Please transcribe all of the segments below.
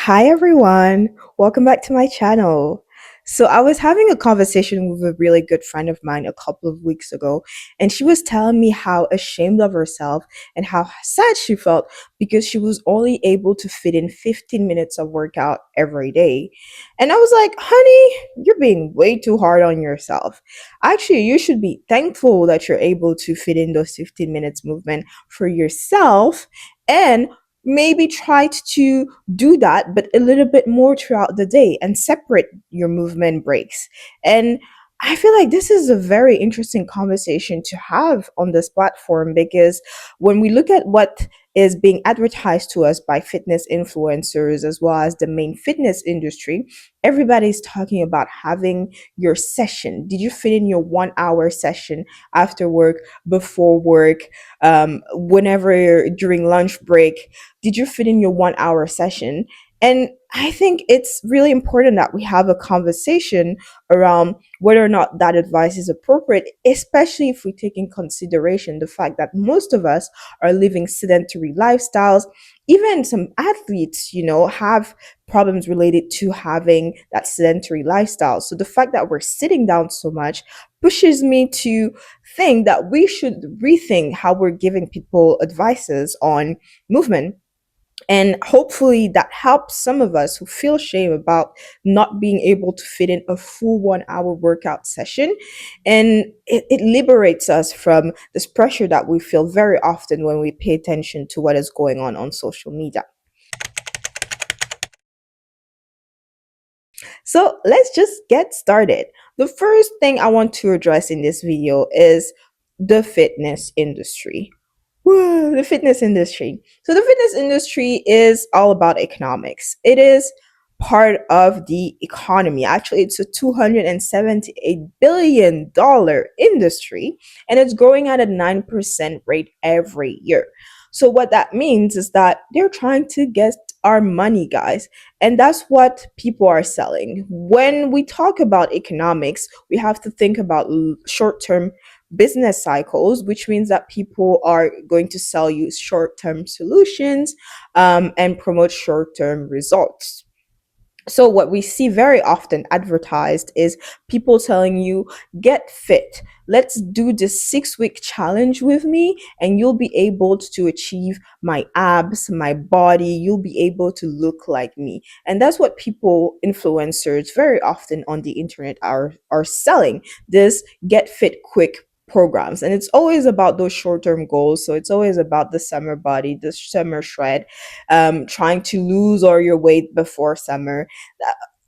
Hi everyone, welcome back to my channel. So I was having a conversation with a really good friend of mine a couple of weeks ago, and she was telling me how ashamed of herself and how sad she felt because she was only able to fit in 15 minutes of workout every day. And I was like, honey, you're being way too hard on yourself. Actually, you should be thankful that you're able to fit in those 15 minutes movement for yourself and maybe try to do that, but a little bit more throughout the day and separate your movement breaks. And I feel like this is a very interesting conversation to have on this platform because when we look at what is being advertised to us by fitness influencers as well as the main fitness industry, everybody's talking about having your session. Did you fit in your 1 hour session after work, before work, whenever you're during lunch break? Did you fit in your 1 hour session? And I think it's really important that we have a conversation around whether or not that advice is appropriate, especially if we take in consideration the fact that most of us are living sedentary lifestyles. Even some athletes, have problems related to having that sedentary lifestyle. So the fact that we're sitting down so much pushes me to think that we should rethink how we're giving people advices on movement, and hopefully that helps some of us who feel shame about not being able to fit in a full 1 hour workout session. And it liberates us from this pressure that we feel very often when we pay attention to what is going on social media. So let's just get started. The first thing I want to address in this video is the fitness industry. Woo, the fitness industry. So the fitness industry is all about economics. It is part of the economy. Actually, it's a $278 billion industry, and it's growing at a 9% rate every year. So what that means is that they're trying to get our money, guys. And that's what people are selling. When we talk about economics, we have to think about short-term business cycles, which means that people are going to sell you short term solutions, and promote short term results. So, what we see very often advertised is people telling you, get fit. Let's do this 6 week challenge with me, and you'll be able to achieve my abs, my body. You'll be able to look like me. And that's what people, influencers, very often on the internet are selling, this get fit quick programs. And it's always about those short term goals. So, it's always about the summer body, the summer shred, trying to lose all your weight before summer.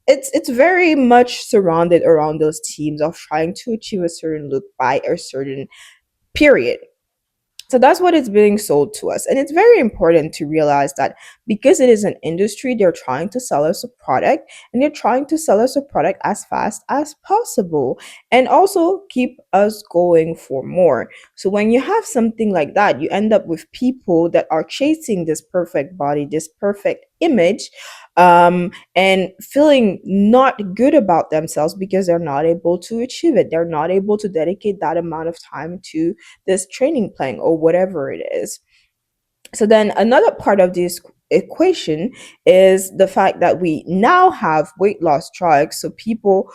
It's very much surrounded around those teams of trying to achieve a certain look by a certain period. So that's what is being sold to us. And it's very important to realize that because it is an industry, they're trying to sell us a product, and they're trying to sell us a product as fast as possible and also keep us going for more. So when you have something like that, you end up with people that are chasing this perfect body, this perfect image, and feeling not good about themselves because they're not able to achieve it. They're not able to dedicate that amount of time to this training plan or whatever it is. So then another part of this equation is the fact that we now have weight loss drugs, so people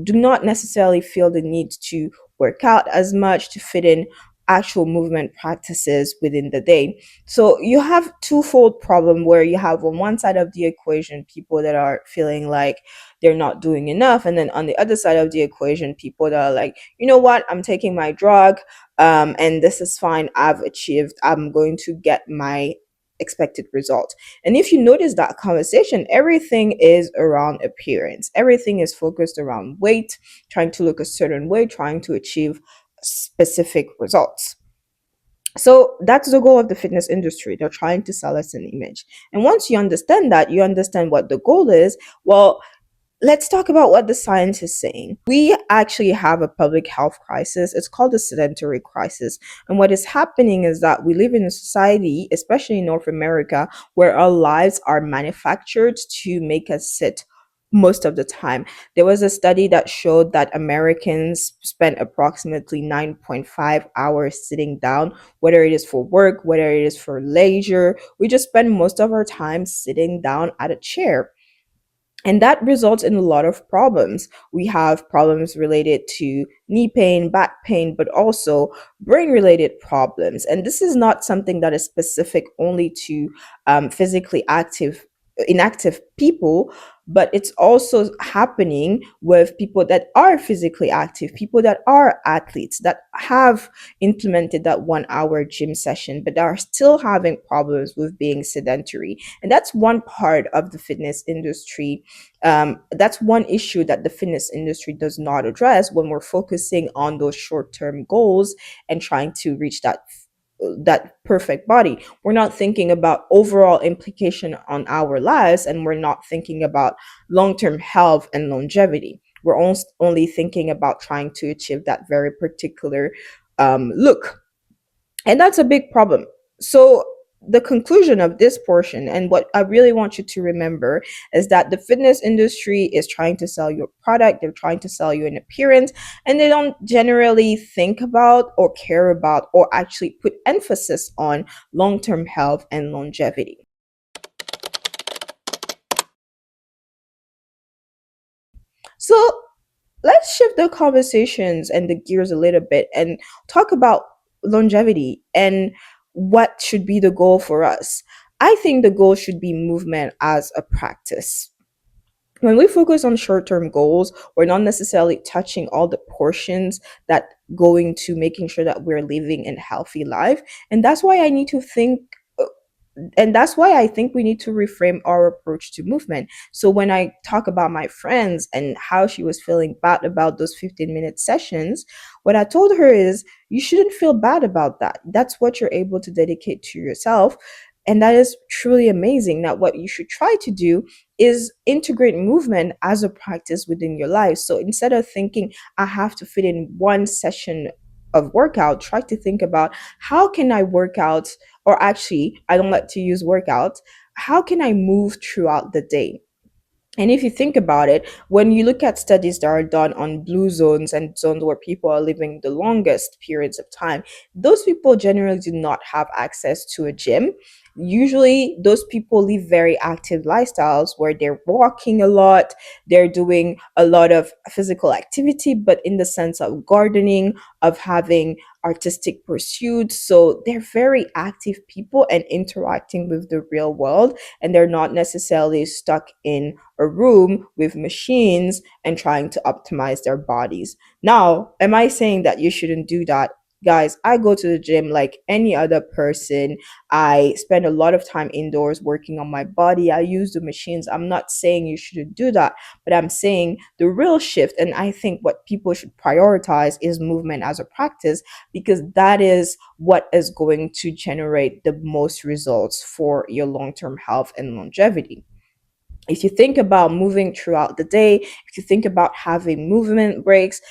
do not necessarily feel the need to work out as much to fit in actual movement practices within the day. So you have twofold problem where you have on one side of the equation people that are feeling like they're not doing enough, and then on the other side of the equation people that are like, you know what, I'm taking my drug, and this is fine, I've achieved, I'm going to get my expected result. And if you notice that conversation, everything is around appearance, everything is focused around weight, trying to look a certain way, trying to achieve specific results. So that's the goal of the fitness industry. They're trying to sell us an image. And once you understand that, you understand what the goal is. Well, let's talk about what the science is saying. We actually have a public health crisis. It's called the sedentary crisis. And what is happening is that we live in a society, especially in North America, where our lives are manufactured to make us sit most of the time. There was a study that showed that Americans spend approximately 9.5 hours sitting down, whether it is for work, whether it is for leisure. We just spend most of our time sitting down at a chair. And that results in a lot of problems. We have problems related to knee pain, back pain, but also brain related problems. And this is not something that is specific only to physically inactive people, but it's also happening with people that are physically active, people that are athletes, that have implemented that 1 hour gym session, but are still having problems with being sedentary. And that's one part of the fitness industry. That's one issue that the fitness industry does not address when we're focusing on those short-term goals and trying to reach that perfect body. We're not thinking about overall implication on our lives, and we're not thinking about long-term health and longevity. We're only thinking about trying to achieve that very particular look, and that's a big problem. So, the conclusion of this portion, and what I really want you to remember, is that the fitness industry is trying to sell you a product, they're trying to sell you an appearance, and they don't generally think about or care about or actually put emphasis on long term health and longevity. So, let's shift the conversations and the gears a little bit and talk about longevity and what should be the goal for us. I think the goal should be movement as a practice. When we focus on short-term goals, we're not necessarily touching all the portions that go into making sure that we're living a healthy life. And that's why I need to think and that's why I think we need to reframe our approach to movement. So when I talk about my friends and how she was feeling bad about those 15-minute sessions, what I told her is you shouldn't feel bad about that. That's what you're able to dedicate to yourself. And that is truly amazing. Now, what you should try to do is integrate movement as a practice within your life. So instead of thinking, I have to fit in one session of workout, try to think about how can I work out, or actually, I don't like to use workout. How can I move throughout the day? And if you think about it, when you look at studies that are done on blue zones and zones where people are living the longest periods of time, those people generally do not have access to a gym. Usually, those people live very active lifestyles where they're walking a lot, they're doing a lot of physical activity, but in the sense of gardening, of having artistic pursuits. So they're very active people and interacting with the real world, and they're not necessarily stuck in a room with machines and trying to optimize their bodies. Now, am I saying that you shouldn't do that? Guys, I go to the gym like any other person. I spend a lot of time indoors working on my body. I use the machines. I'm not saying you shouldn't do that, but I'm saying the real shift, and I think what people should prioritize is movement as a practice, because that is what is going to generate the most results for your long term health and longevity. If you think about moving throughout the day, if you think about having movement breaks,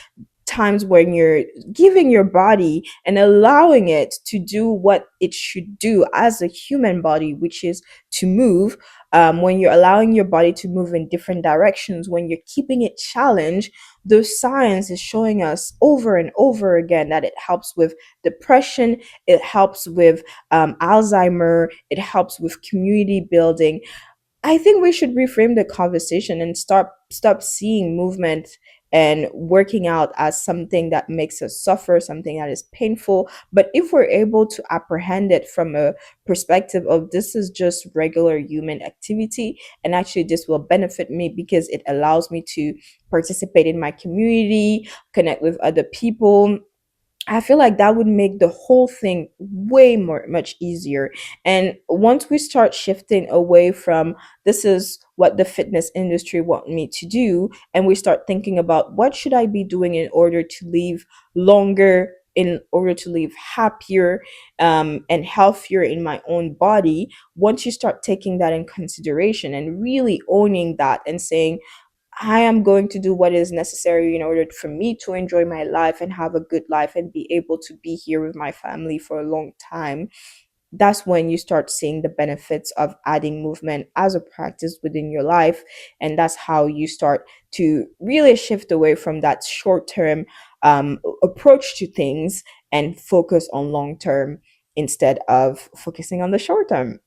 times when you're giving your body and allowing it to do what it should do as a human body, which is to move, when you're allowing your body to move in different directions, when you're keeping it challenged, the science is showing us over and over again that it helps with depression, it helps with Alzheimer, it helps with community building. I think we should reframe the conversation and stop seeing movement and working out as something that makes us suffer, something that is painful. But if we're able to apprehend it from a perspective of this is just regular human activity, and actually this will benefit me because it allows me to participate in my community, connect with other people, I feel like that would make the whole thing way more much easier. And once we start shifting away from this is what the fitness industry want me to do, and we start thinking about what should I be doing in order to live longer, in order to live happier and healthier in my own body, once you start taking that in consideration and really owning that and saying, I am going to do what is necessary in order for me to enjoy my life and have a good life and be able to be here with my family for a long time. that's when you start seeing the benefits of adding movement as a practice within your life. And that's how you start to really shift away from that short term approach to things and focus on long term instead of focusing on the short term.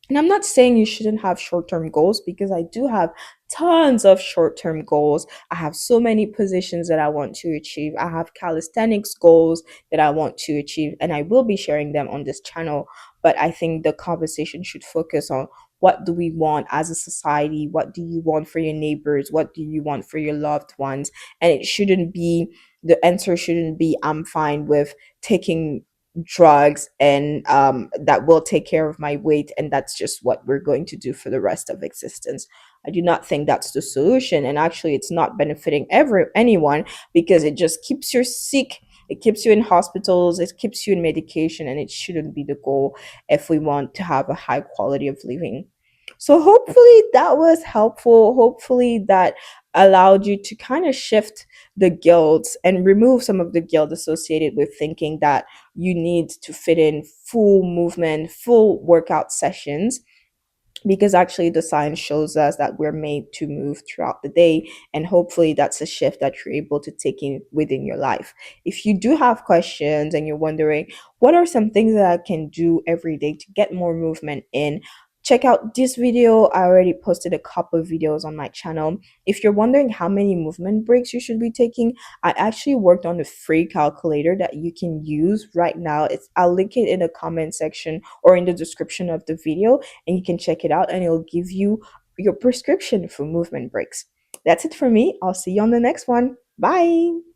And I'm not saying you shouldn't have short term goals, because I do have tons of short term goals. I have so many positions that I want to achieve. I have calisthenics goals that I want to achieve, and I will be sharing them on this channel. But I think the conversation should focus on, what do we want as a society? What do you want for your neighbors? What do you want for your loved ones? And it shouldn't be, the answer shouldn't be, I'm fine with taking drugs and that will take care of my weight, and that's just what we're going to do for the rest of existence. I do not think that's the solution, and actually it's not benefiting anyone, because it just keeps you sick, it keeps you in hospitals, it keeps you in medication, and it shouldn't be the goal if we want to have a high quality of living. So hopefully that was helpful. Hopefully that allowed you to kind of shift the guilt and remove some of the guilt associated with thinking that you need to fit in full movement, full workout sessions, because actually the science shows us that we're made to move throughout the day. And hopefully that's a shift that you're able to take in within your life. If you do have questions and you're wondering, what are some things that I can do every day to get more movement in, check out this video. I already posted a couple of videos on my channel. If you're wondering how many movement breaks you should be taking, I actually worked on a free calculator that you can use right now. I'll link it in the comment section or in the description of the video, and you can check it out, and it'll give you your prescription for movement breaks. That's it for me. I'll see you on the next one. Bye.